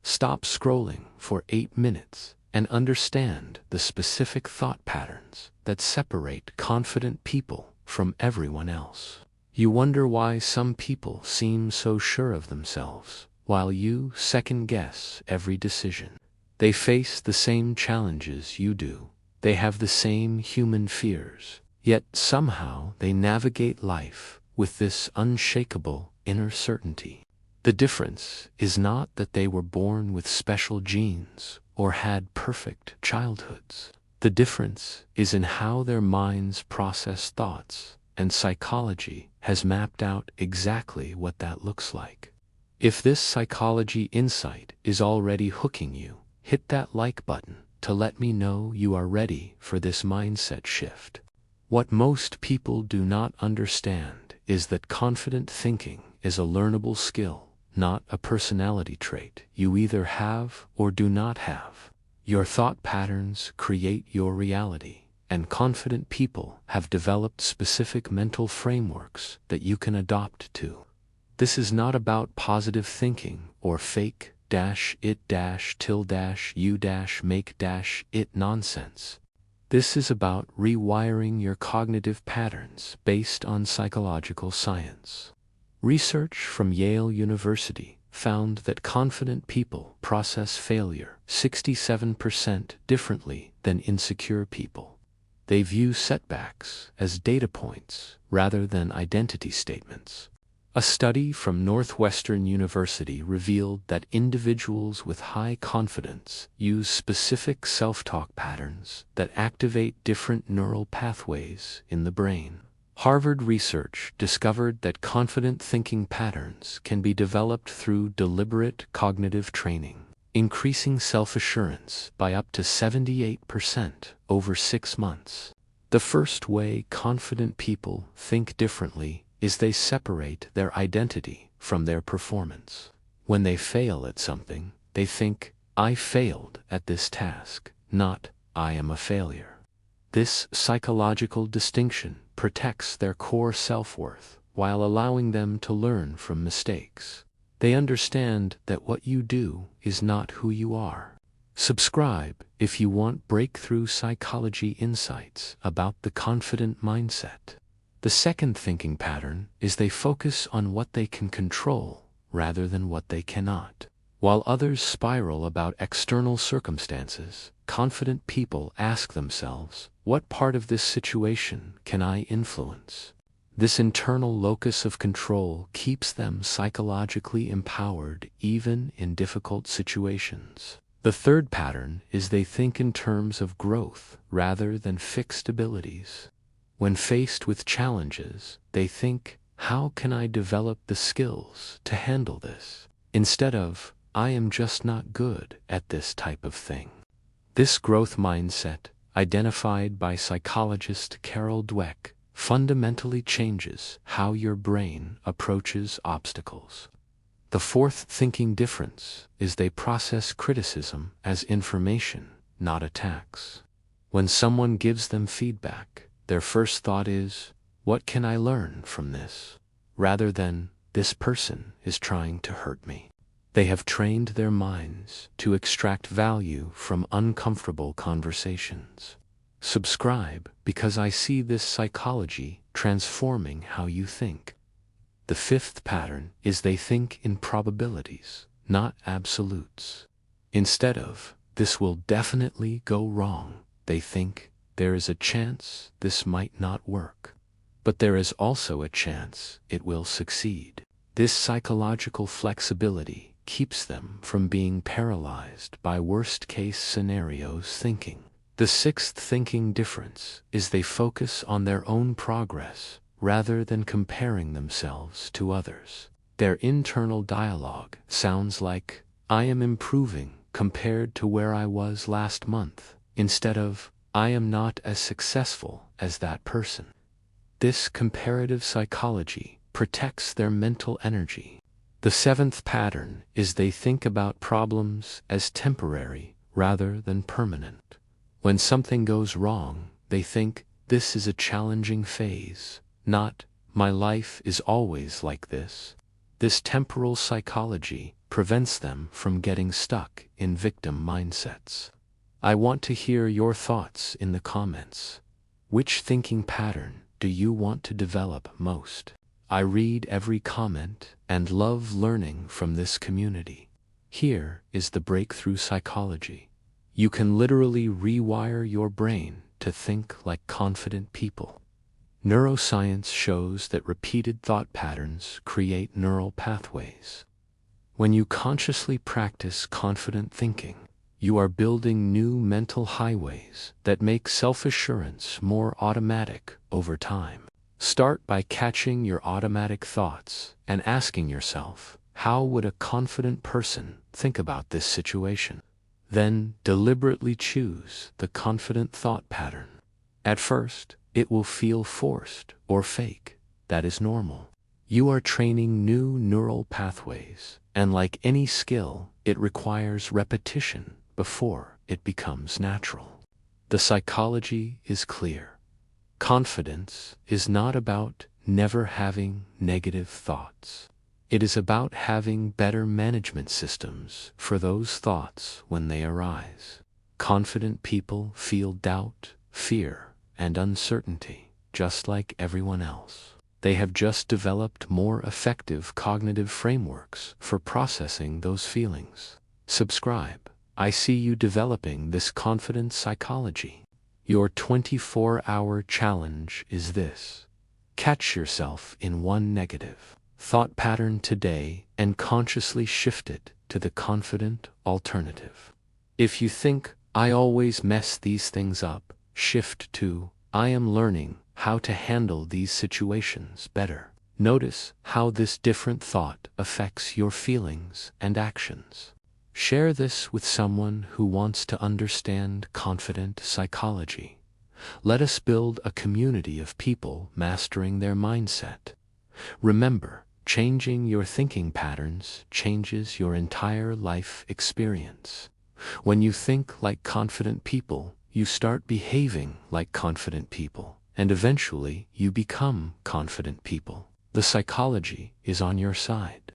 Stop scrolling for 8 minutes and understand the specific thought patterns that separate confident people from everyone else. You wonder why some people seem so sure of themselves, while you second-guess every decision. They face the same challenges you do. They have the same human fears, yet somehow they navigate life with this unshakable inner certainty. The difference is not that they were born with special genes or had perfect childhoods. The difference is in how their minds process thoughts, and psychology has mapped out exactly what that looks like. If this psychology insight is already hooking you, hit that like button to let me know you are ready for this mindset shift. What most people do not understand is that confident thinking is a learnable skill, not a personality trait you either have or do not have. Your thought patterns create your reality, and confident people have developed specific mental frameworks that you can adopt to. This is not about positive thinking or fake-it-till-you-make-it nonsense. This is about rewiring your cognitive patterns based on psychological science. Research from Yale University found that confident people process failure 67% differently than insecure people. They view setbacks as data points rather than identity statements. A study from Northwestern University revealed that individuals with high confidence use specific self-talk patterns that activate different neural pathways in the brain. Harvard research discovered that confident thinking patterns can be developed through deliberate cognitive training, increasing self-assurance by up to 78% over 6 months. The first way confident people think differently is they separate their identity from their performance. When they fail at something, they think, "I failed at this task," not "I am a failure." This psychological distinction protects their core self-worth while allowing them to learn from mistakes. They understand that what you do is not who you are. Subscribe if you want breakthrough psychology insights about the confident mindset. The second thinking pattern is they focus on what they can control rather than what they cannot. While others spiral about external circumstances, confident people ask themselves, what part of this situation can I influence? This internal locus of control keeps them psychologically empowered even in difficult situations. The third pattern is they think in terms of growth rather than fixed abilities. When faced with challenges, they think, how can I develop the skills to handle this? Instead of, I am just not good at this type of thing. This growth mindset, identified by psychologist Carol Dweck, fundamentally changes how your brain approaches obstacles. The fourth thinking difference is they process criticism as information, not attacks. When someone gives them feedback, their first thought is, what can I learn from this? Rather than, this person is trying to hurt me. They have trained their minds to extract value from uncomfortable conversations. Subscribe because I see this psychology transforming how you think. The fifth pattern is they think in probabilities, not absolutes. Instead of, this will definitely go wrong, they think, there is a chance this might not work. But there is also a chance it will succeed. This psychological flexibility keeps them from being paralyzed by worst-case scenarios thinking. The sixth thinking difference is they focus on their own progress rather than comparing themselves to others. Their internal dialogue sounds like, I am improving compared to where I was last month, instead of, I am not as successful as that person. This comparative psychology protects their mental energy. The seventh pattern is they think about problems as temporary rather than permanent. When something goes wrong, they think, this is a challenging phase, not, my life is always like this. This temporal psychology prevents them from getting stuck in victim mindsets. I want to hear your thoughts in the comments. Which thinking pattern do you want to develop most? I read every comment and love learning from this community. Here is the breakthrough psychology. You can literally rewire your brain to think like confident people. Neuroscience shows that repeated thought patterns create neural pathways. When you consciously practice confident thinking, you are building new mental highways that make self-assurance more automatic over time. Start by catching your automatic thoughts and asking yourself, how would a confident person think about this situation? Then deliberately choose the confident thought pattern. At first, it will feel forced or fake. That is normal. You are training new neural pathways, and like any skill, it requires repetition before it becomes natural. The psychology is clear. Confidence is not about never having negative thoughts. It is about having better management systems for those thoughts when they arise. Confident people feel doubt, fear, and uncertainty, just like everyone else. They have just developed more effective cognitive frameworks for processing those feelings. Subscribe. I see you developing this confidence psychology. Your 24-hour challenge is this. Catch yourself in one negative thought pattern today and consciously shift it to the confident alternative. If you think, I always mess these things up, shift to, I am learning how to handle these situations better. Notice how this different thought affects your feelings and actions. Share this with someone who wants to understand confident psychology. Let us build a community of people mastering their mindset. Remember, changing your thinking patterns changes your entire life experience. When you think like confident people, you start behaving like confident people, and eventually you become confident people. The psychology is on your side.